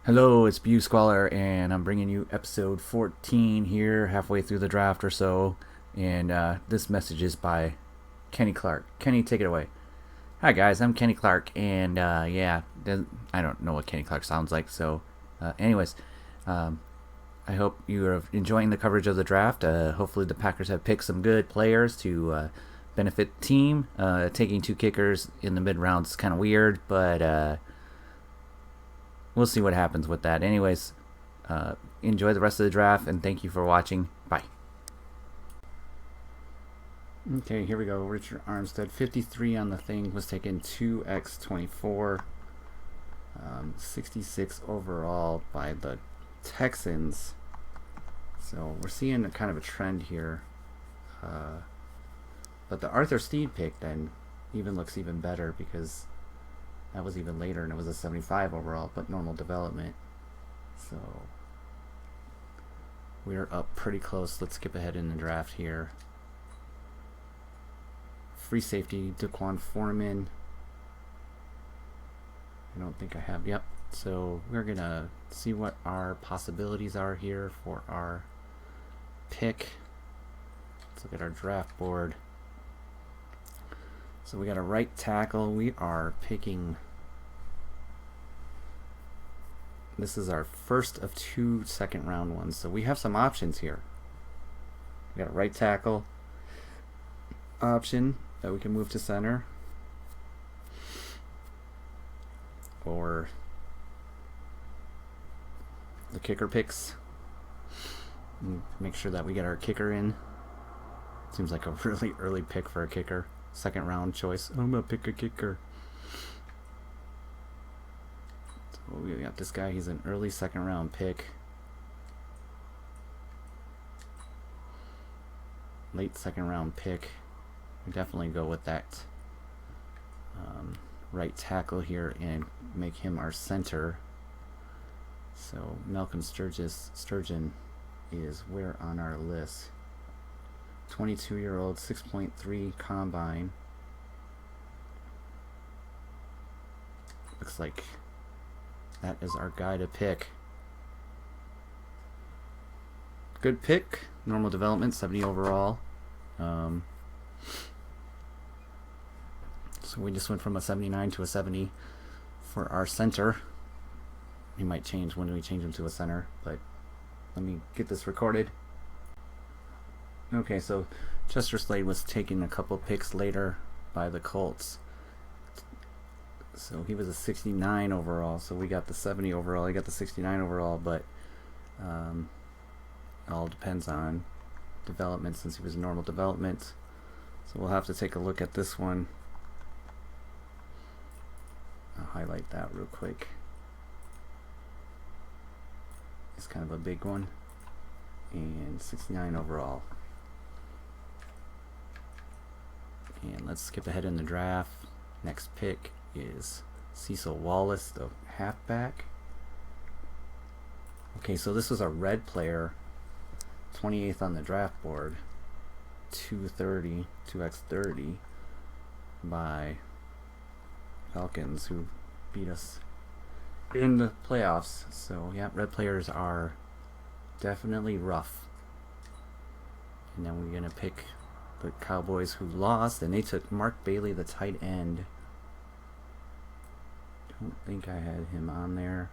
Hello, it's Bew Squalor, and I'm bringing you episode 14 here, halfway through the draft or so. And this message is by Kenny Clark. Kenny, take it away. Hi, guys, I'm Kenny Clark, and I don't know what Kenny Clark sounds like, so, anyways, um, I hope you are enjoying the coverage of the draft. Hopefully, the Packers have picked some good players to benefit the team. Taking two kickers in the mid rounds is kind of weird, but we'll see what happens with that. Anyways, enjoy the rest of the draft, and thank you for watching. Bye. Okay, here we go. Richard Armstead, 53 on the thing, was taken 2x24, 66 overall by the Texans. So we're seeing a kind of a trend here. But the Arthur Steed pick then looks even better because that was even later and it was a 75 overall, but normal development. So we're up pretty close. Let's skip ahead in the draft here. Free safety, Daquan Foreman. I don't think I have. Yep. So we're going to see what our possibilities are here for our pick. Let's look at our draft board. So we got a right tackle. We are picking. This is our first of two second round ones. So we have some options here. We got a right tackle option that we can move to center, or the kicker picks. Make sure that we get our kicker in. Seems like a really early pick for a kicker. Second round choice. I'm gonna pick a kicker. So we got this guy. He's an early second round pick. Late second round pick. We definitely go with that right tackle here and make him our center. So Malcolm Sturgeon is where on our list? 22-year-old, 6.3 combine. Looks like that is our guy to pick. Good pick. Normal development, 70 overall. So we just went from a 79 to a 70 for our center. We might change when we change him to a center, but let me get this recorded. Okay, so Chester Slade was taken a couple picks later by the Colts. So he was a 69 overall, so we got the 70 overall. He got the 69 overall, but all depends on development since he was normal development. So we'll have to take a look at this one. I'll highlight that real quick. It's kind of a big one. And 69 overall. And let's skip ahead in the draft. Next pick is Cecil Wallace, the halfback. Okay, so this was a red player, 28th on the draft board, 230, 2x30 by Falcons, who beat us in the playoffs. So yeah, red players are definitely rough. And then we're gonna pick the Cowboys, who lost, and they took Mark Bailey, the tight end. Don't think I had him on there.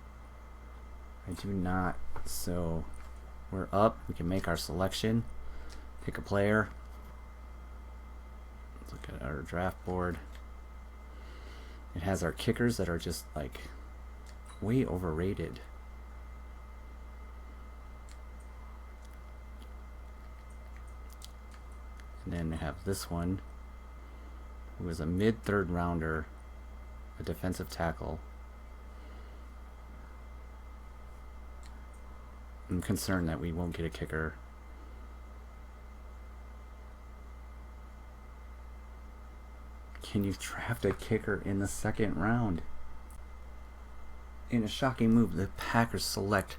I do not. So we're up. We can make our selection. Pick a player. Let's look at our draft board. It has our kickers that are just like way overrated. And then we have this one, who is a mid-third rounder, a defensive tackle. I'm concerned that we won't get a kicker. Can you draft a kicker in the second round? In a shocking move, the Packers select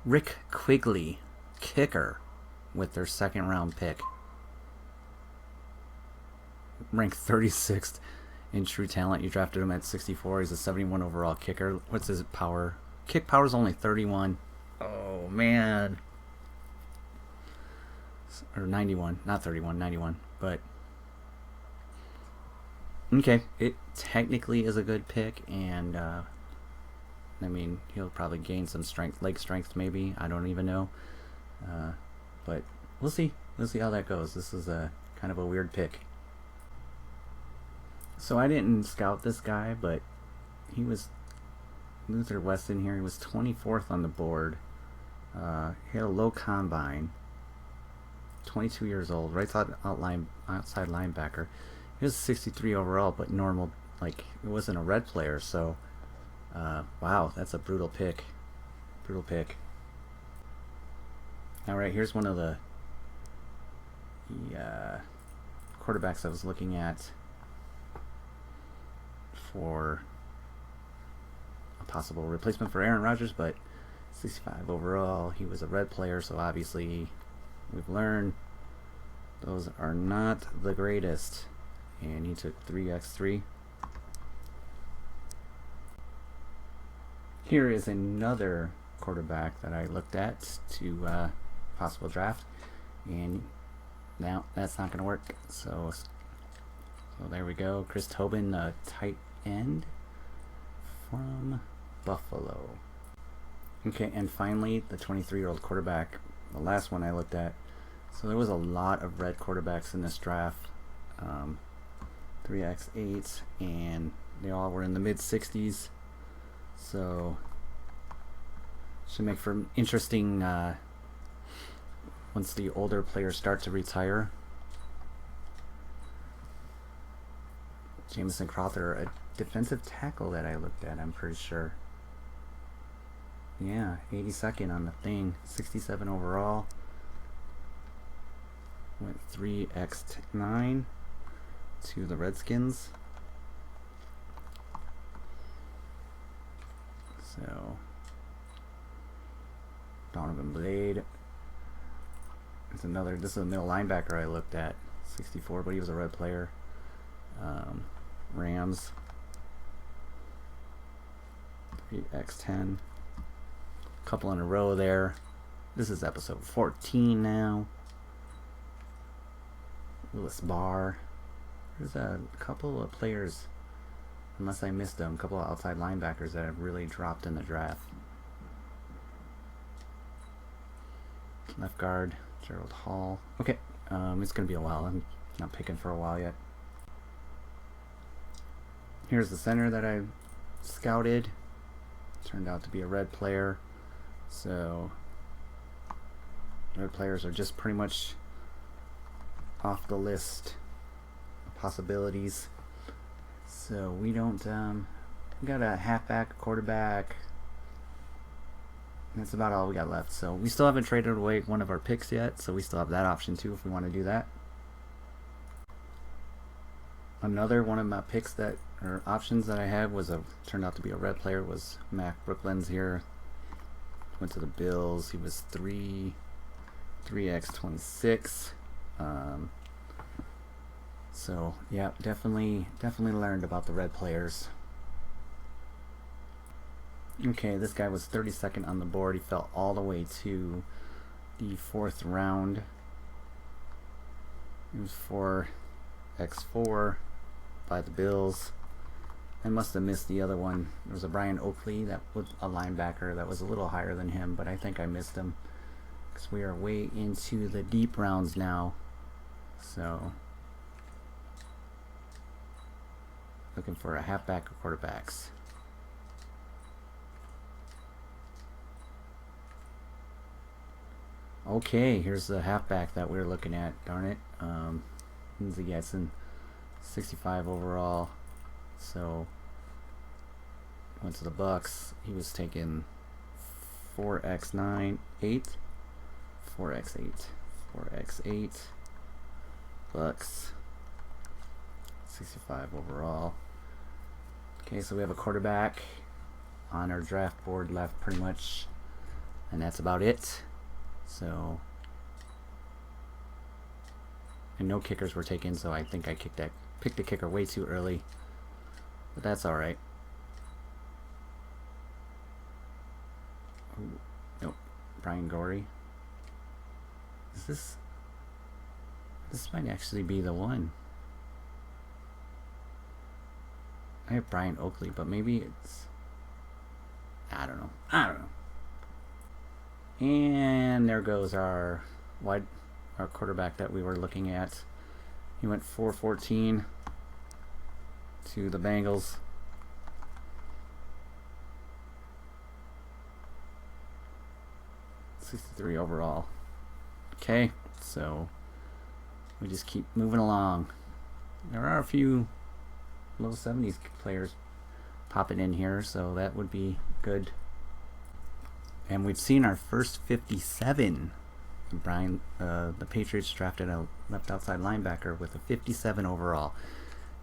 Rick Quigley, kicker, with their second round pick. Ranked 36th in true talent. You drafted him at 64. He's a 71 overall kicker. What's his power? kick power's only 31. Oh, man. Or 91. Not 31, 91. But, okay. It technically is a good pick, and, I mean, he'll probably gain some strength, leg strength maybe. I don't even know. But we'll see. We'll see how that goes. This is a kind of a weird pick. So I didn't scout this guy, but he was Luther Weston here. He was 24th on the board. He had a low combine. 22 years old. Right outside linebacker. He was 63 overall, but normal. Like, it wasn't a red player. So, wow, that's a brutal pick. Brutal pick. All right, here's one of the quarterbacks I was looking at for a possible replacement for Aaron Rodgers, but 65 overall. He was a red player, so obviously we've learned those are not the greatest. And he took 3x3. Here is another quarterback that I looked at to possible draft, and now that's not going to work. So there we go. Chris Tobin, tight end from Buffalo. Okay, and finally the 23-year-old quarterback, the last one I looked at. So there was a lot of red quarterbacks in this draft, 3x8, and they all were in the mid 60s. So should make for interesting once the older players start to retire. Jamison Crowther, a defensive tackle that I looked at, I'm pretty sure. Yeah, 82nd on the thing, 67 overall. Went 3x9 to the Redskins. So, Donovan Blade. This is a middle linebacker I looked at, 64, but he was a red player. Rams, 3x10. Couple in a row there. This is episode 14 now. Willis Barr. There's a couple of players, unless I missed them, a couple of outside linebackers that have really dropped in the draft. Left guard, Gerald Hall. Okay, it's going to be a while. I'm not picking for a while yet. Here's the center that I scouted. Turned out to be a red player. So, red players are just pretty much off the list of possibilities. So we don't, we got a halfback, a quarterback. That's about all we got left. So we still haven't traded away one of our picks yet, so we still have that option too if we want to do that. Another one of my picks that, or options that I had was turned out to be a red player, was Mac Brooklands here. Went to the Bills. He was 3x26. So yeah, definitely learned about the red players. Okay, this guy was 32nd on the board. He fell all the way to the 4th round. He was 4x4 by the Bills. I must have missed the other one. There was a Brian Oakley, that was a linebacker that was a little higher than him, but I think I missed him because we are way into the deep rounds now. So, looking for a halfback or quarterbacks. Okay, here's the halfback that we were looking at. Darn it. Lindsey Getson, 65 overall. So, went to the Bucks. He was taking 4x9, 8, 4x8, 4x8. Bucks, 65 overall. Okay, so we have a quarterback on our draft board left pretty much, and that's about it. So, and no kickers were taken, so I think I picked a kicker way too early, but that's all right. Ooh, nope. Brian Gorey. Is this might actually be the one. I have Brian Oakley, but maybe it's, I don't know. And there goes our quarterback that we were looking at. He went 4-14 to the Bengals. $63 overall. Okay, so we just keep moving along. There are a few low 70s players popping in here, so that would be good. And we've seen our first 57. Brian, the Patriots drafted a left outside linebacker with a 57 overall.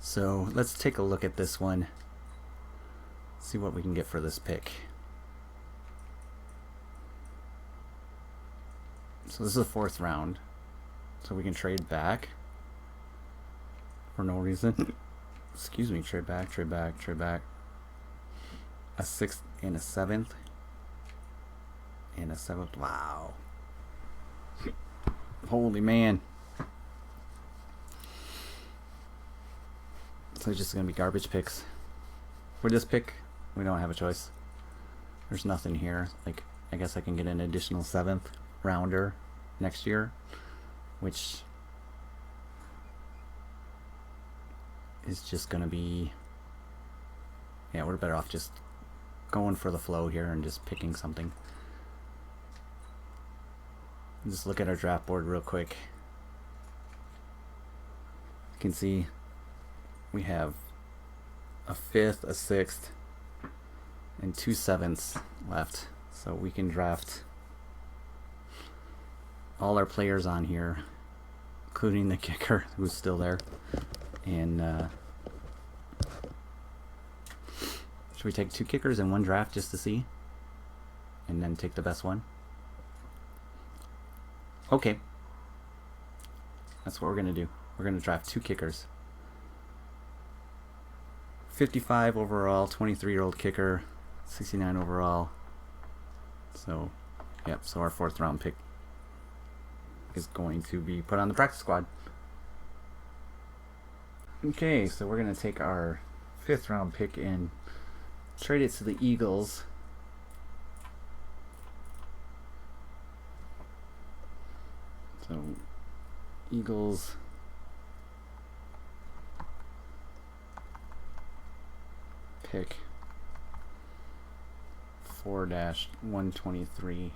So let's take a look at this one. See what we can get for this pick. So this is the 4th round. So we can trade back for no reason. Excuse me, trade back. A 6th and a 7th. And a 7th. Wow. Holy man. So it's just going to be garbage picks. For this pick, we don't have a choice. There's nothing here. Like, I guess I can get an additional 7th rounder next year, which is just going to be, yeah, we're better off just going for the flow here and just picking something. Just look at our draft board real quick. You can see we have a 5th, a 6th, and 2 7ths left. So we can draft all our players on here, including the kicker who's still there. And should we take 2 kickers in 1 draft just to see? And then take the best one? Okay. That's what we're going to do. We're going to draft 2 kickers. 55 overall, 23-year-old kicker, 69 overall. So, yep, so our 4th round pick is going to be put on the practice squad. Okay, so we're going to take our 5th round pick and trade it to the Eagles. So, Eagles pick 4-123.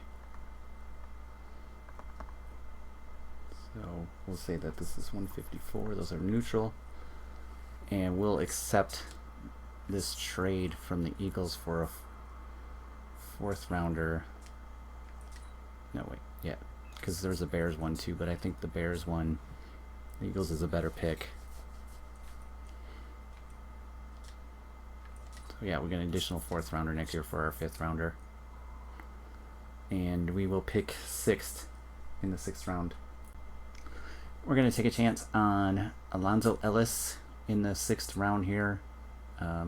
So we'll say that this is 154. Those are neutral. And we'll accept this trade from the Eagles for a 4th rounder. No, wait. Yeah. Because there's a Bears one too, but I think the Bears one, the Eagles is a better pick. So yeah, we get an additional 4th rounder next year for our 5th rounder. And we will pick 6th in the 6th round. We're going to take a chance on Alonzo Ellis in the 6th round here.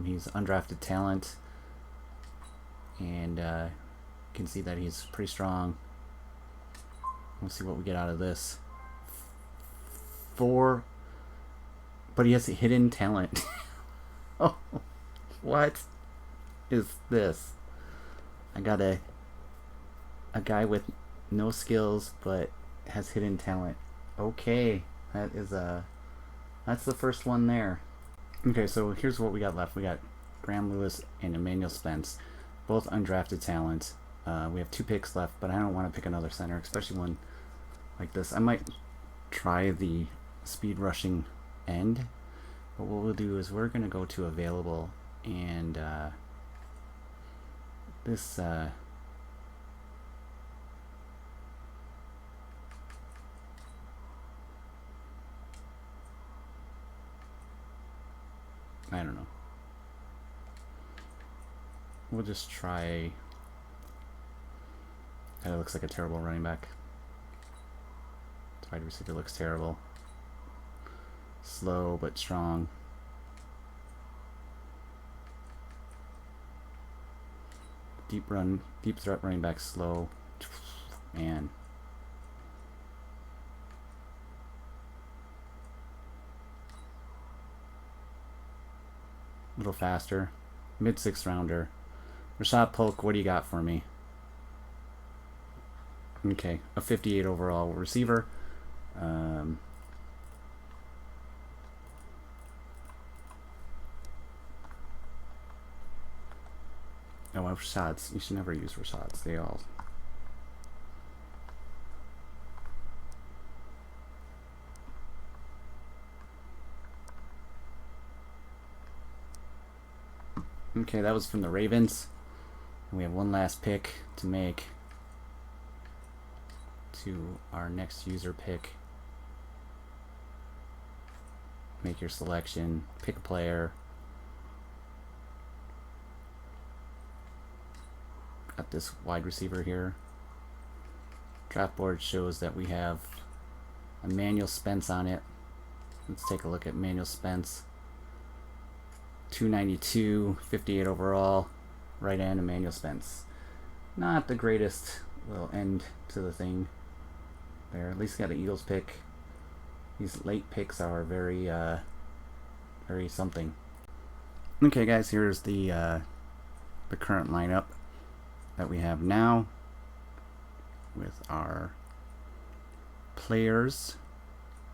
He's undrafted talent. And you can see that he's pretty strong. We'll see what we get out of this. 4, but he has a hidden talent. Oh, what is this? I got a guy with no skills but has hidden talent. Okay, that's the first one there. Okay, so here's what we got left. We got Graham Lewis and Emmanuel Spence, both undrafted talent. We have 2 picks left, but I don't want to pick another center, especially one like this. I might try the speed rushing end, but what we'll do is we're going to go to available, and this I don't know. We'll just try. That looks like a terrible running back. Wide receiver looks terrible. Slow but strong. Deep threat running back slow. Man. A little faster. Mid-6th rounder. Rashad Polk, what do you got for me? Okay, a 58 overall receiver. Oh, Rashads. You should never use Rashads. They all... Okay, that was from the Ravens. We have one last pick to make to our next user pick. Make your selection, pick a player. Got this wide receiver here. Draft board shows that we have Emmanuel Spence on it. Let's take a look at Emmanuel Spence. 292, 58 overall, right end Emmanuel Spence. Not the greatest little end to the thing there. At least got an Eagles pick. These late picks are very something. Okay, guys, here's the current lineup that we have now with our players.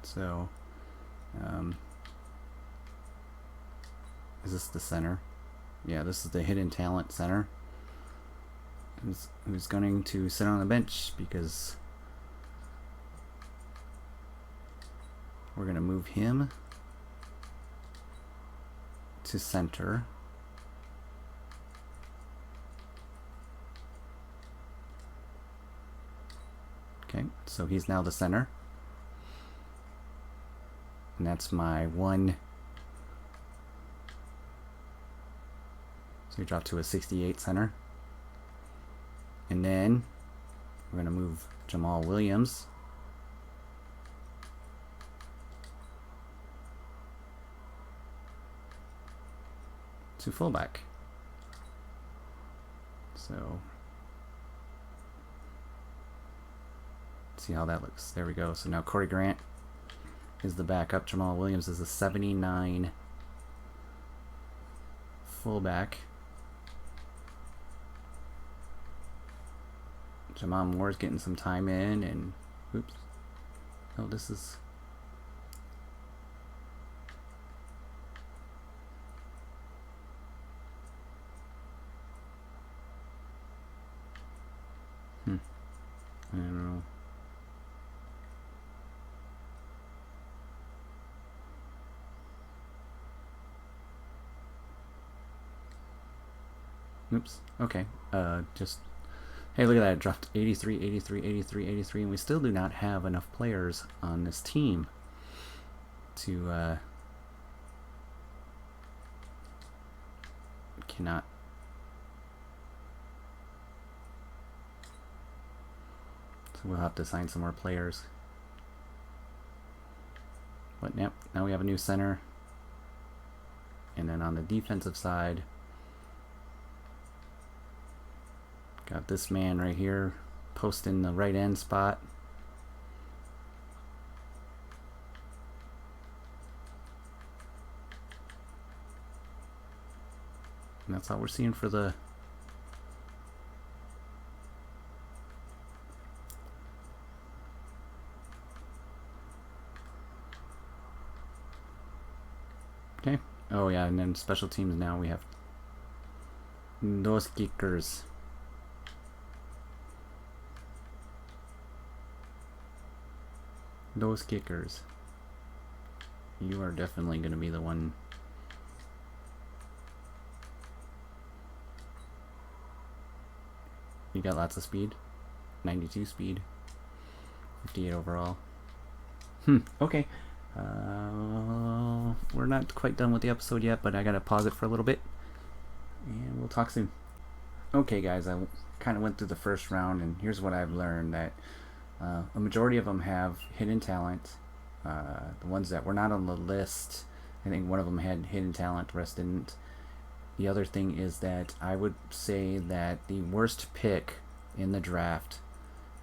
So, is this the center? Yeah, this is the hidden talent center. Who's going to sit on the bench because we're going to move him to center. Okay, so he's now the center. And that's my one. So we drop to a 68 center. And then we're going to move Jamal Williams to fullback. So see how that looks. There we go. So now Corey Grant is the backup. Jamal Williams is a 79 fullback. Jamal Moore's getting some time in, and oops. Oh, this is I don't know. Oops. Okay. Just hey, look at that. It dropped 83, 83, 83, 83, and we still do not have enough players on this team to cannot. So we'll have to sign some more players. But yep, now we have a new center. And then on the defensive side, got this man right here posting the right end spot. And that's all we're seeing for the okay. Oh yeah, and then special teams now we have those kickers. Those kickers. You are definitely going to be the one. You got lots of speed. 92 speed. 58 overall. Okay. We're not quite done with the episode yet, but I gotta pause it for a little bit. And we'll talk soon. Okay, guys, I kind of went through the first round, and here's what I've learned. That a majority of them have hidden talent. The ones that were not on the list, I think one of them had hidden talent, the rest didn't. the other thing is that I would say that the worst pick in the draft,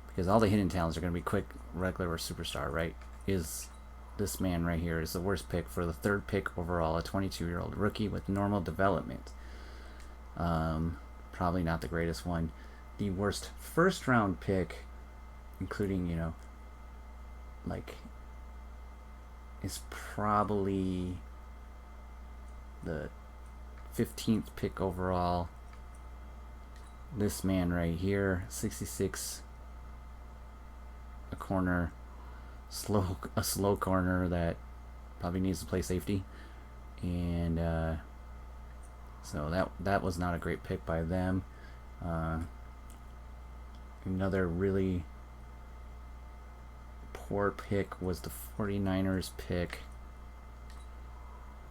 because all the hidden talents are going to be quick, regular, or superstar, right, is this man right here is the worst pick for the third pick overall, a 22-year-old rookie with normal development. Probably not the greatest one. The worst first round pick, including, is probably the 15th pick overall. This man right here, 66, a corner, a slow corner that probably needs to play safety, and so that was not a great pick by them. Another really poor pick was the 49ers pick.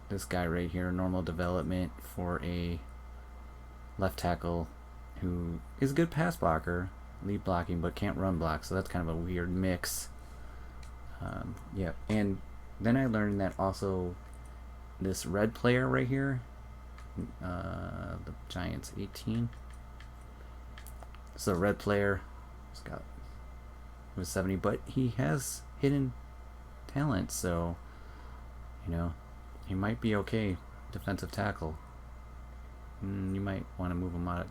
This guy right here, normal development for a left tackle who is a good pass blocker, lead blocking, but can't run block, so that's kind of a weird mix. Yeah, and then I learned that also this red player right here, the Giants 18. So red player, was 70, but he has hidden talent, so he might be okay. Defensive tackle. You might want to move him out.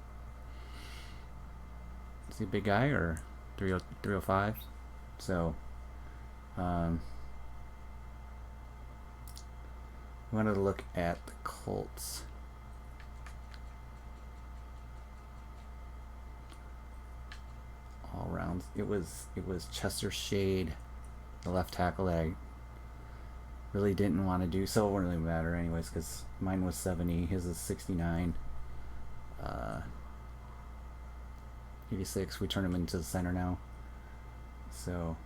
Is he a big guy or 305? So we wanted to look at the Colts. All rounds. It was Chester Shade, the left tackle, that I really didn't want to do. So it wouldn't really matter anyways, because mine was 70, his is 69. 86. We turn him into the center now. So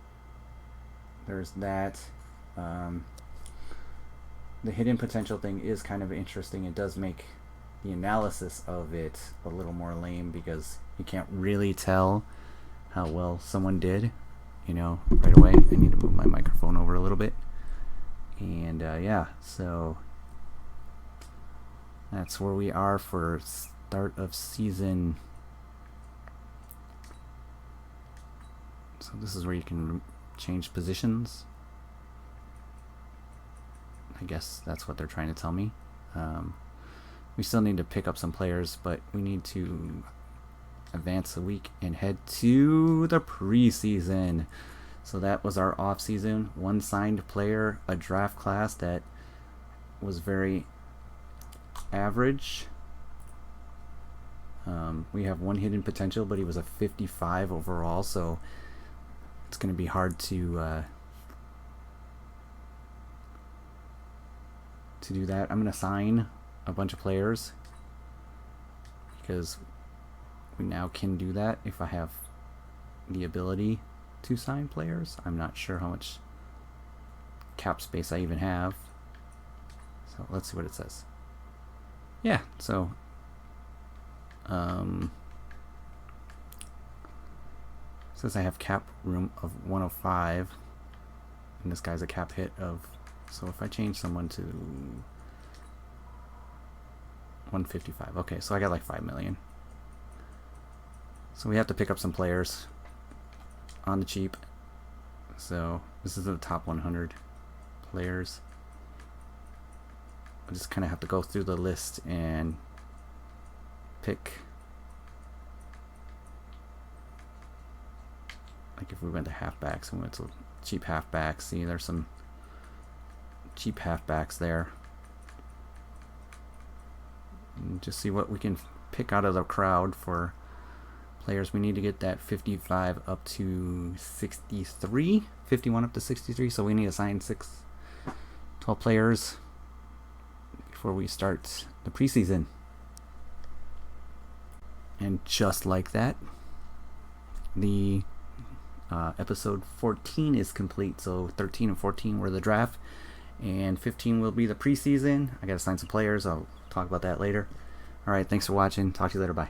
there's that. The hidden potential thing is kind of interesting. It does make the analysis of it a little more lame, because you can't really tell how well someone did, right away. I need to move my microphone over a little bit. And yeah, so that's where we are for start of season. So this is where you can change positions. I guess that's what they're trying to tell me. We still need to pick up some players, but we need to advance a week and head to the preseason. So that was our off season. One signed player, a draft class that was very average. We have one hidden potential, but he was a 55 overall, so it's going to be hard to do that. I'm going to sign a bunch of players because we now can do that if I have the ability to sign players. I'm not sure how much cap space I even have. So let's see what it says. Yeah, so it says I have cap room of 105, and this guy's a cap hit of, so if I change someone to 155, okay, so I got like 5 million. So we have to pick up some players on the cheap. So this is the top 100 players. I just kind of have to go through the list and pick. Like if we went to halfbacks and went to cheap halfbacks, see there's some cheap halfbacks there. And just see what we can pick out of the crowd for players. We need to get that 55 up to 63, 51 up to 63, so we need to sign 12 players before we start the preseason. And just like that, the episode 14 is complete. So 13 and 14 were the draft, and 15 will be the preseason. I gotta sign some players. I'll talk about that later. Alright, thanks for watching. Talk to you later. Bye.